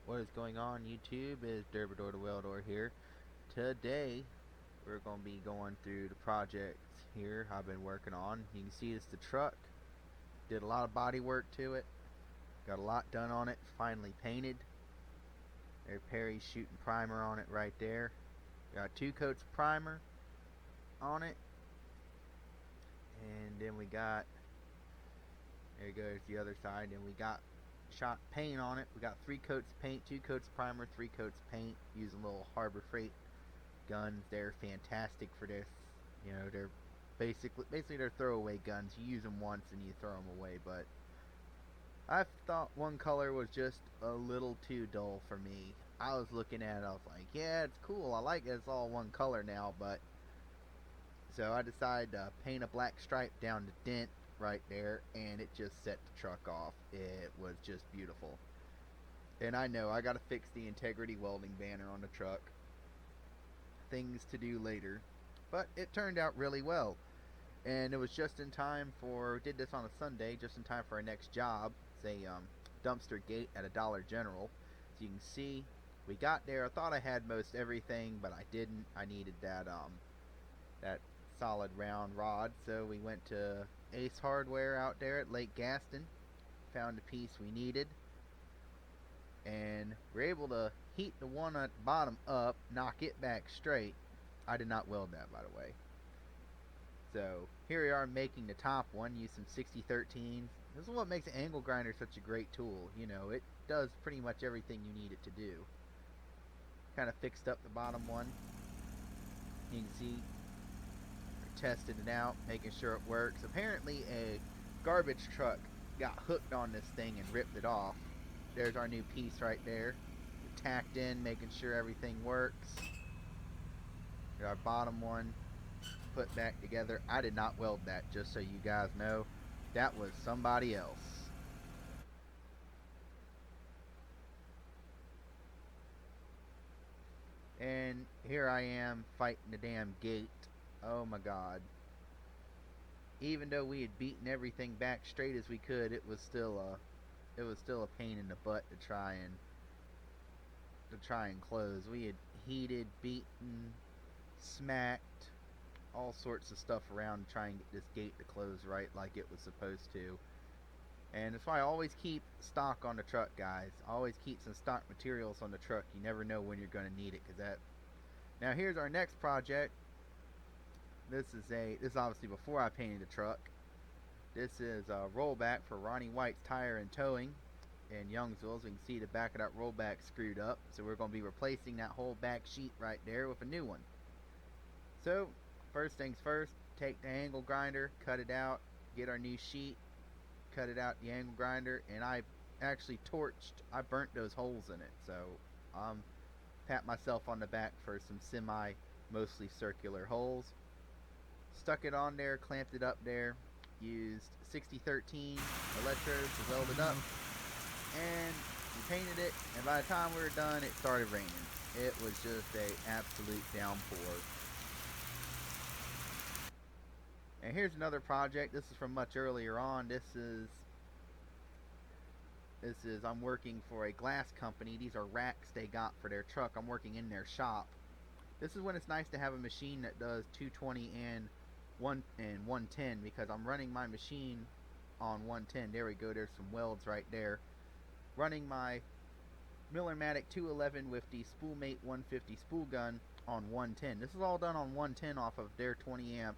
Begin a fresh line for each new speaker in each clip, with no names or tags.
What is going on YouTube? Is Derbador the Weldor here. Today we're going to be going through the project here I've been working on. You can see it's the truck. Did a lot of body work to it. Got a lot done on it. Finally painted. There Perry's shooting primer on it right there. Got 2 coats of primer on it. And then we got, there goes the other side, and we got shot paint on it. We got 3 coats of paint, 2 coats of primer, 3 coats of paint, using little Harbor Freight guns. They're fantastic for this. You know, they're basically they're throwaway guns. You use them once and you throw them away, but I thought one color was just a little too dull for me. I was looking at it, I was like, yeah, it's cool, I like it, it's all one color now, but so I decided to paint a black stripe down the dent right there, and it just set the truck off. It was just beautiful. And I know I gotta fix the integrity welding banner on the truck. Things to do later. But it turned out really well. And it was just in time for, did this on a Sunday, just in time for our next job. It's a dumpster gate at a Dollar General. So you can see, we got there. I thought I had most everything, but I didn't. I needed that solid round rod. So we went to Ace Hardware out there at Lake Gaston. Found a piece we needed. And we're able to heat the one at the bottom up, knock it back straight. I did not weld that, by the way. So here we are making the top one using 6013s. This is what makes an angle grinder such a great tool. You know, it does pretty much everything you need it to do. Kind of fixed up the bottom one. You can see we're testing it out, making sure it works. Apparently a garbage truck got hooked on this thing and ripped it off. There's our new piece right there. We're tacked in, making sure everything works. Our bottom one put back together. I did not weld that, just so you guys know. That was somebody else. And here I am fighting the damn gate. Oh my god. Even though we had beaten everything back straight as we could, it was still a pain in the butt to try and close. We had heated, beaten, smacked, all sorts of stuff around to try and get this gate to close right like it was supposed to. And that's why I always keep stock on the truck, guys. Always keep some stock materials on the truck. You never know when you're going to need it. Now here's our next project. This is obviously before I painted the truck. This is a rollback for Ronnie White's Tire and Towing in Youngsville. As you can see, the back of that rollback screwed up. So we're going to be replacing that whole back sheet right there with a new one. So first things first, take the angle grinder, cut it out, get our new sheet, cut it out the angle grinder, and I actually I burnt those holes in it. So pat myself on the back for some mostly circular holes. Stuck it on there, clamped it up there, used 6013 electrodes to weld it up, and we painted it, and by the time we were done, it started raining. It was just a absolute downpour. And here's another project. This is from much earlier on. This is I'm working for a glass company. These are racks they got for their truck. I'm working in their shop. This is when it's nice to have a machine that does 220 and 110, because I'm running my machine on 110. There we go. There's some welds right there. Running my Miller-Matic 211 with the Spoolmate 150 spool gun on 110. This is all done on 110 off of their 20 amp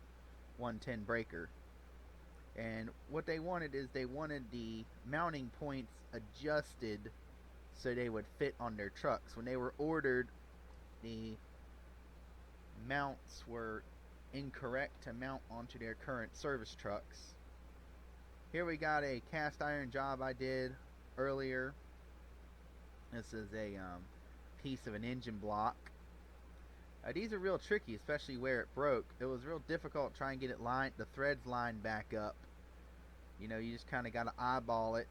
110 breaker. And what they wanted is they wanted the mounting points adjusted so they would fit on their trucks. When they were ordered, the mounts were incorrect to mount onto their current service trucks. Here we got a cast iron job I did earlier. This is a piece of an engine block. These are real tricky, especially where it broke. It was real difficult trying to get it the threads lined back up. You know, you just kind of got to eyeball it.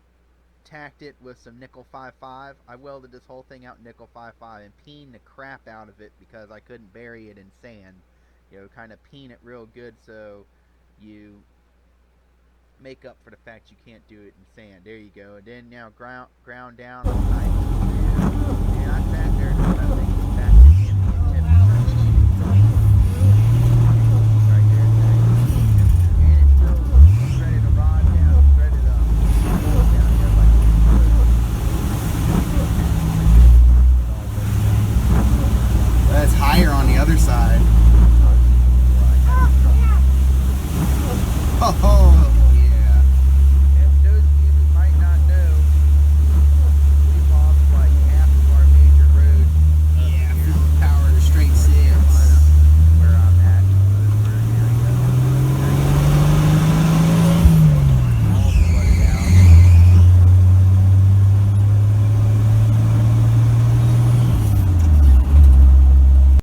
Tacked it with some nickel 55. I welded this whole thing out in nickel 55 and peened the crap out of it because I couldn't bury it in sand. You know, kind of peen it real good so you make up for the fact you can't do it in sand. There you go. And then now ground down all night.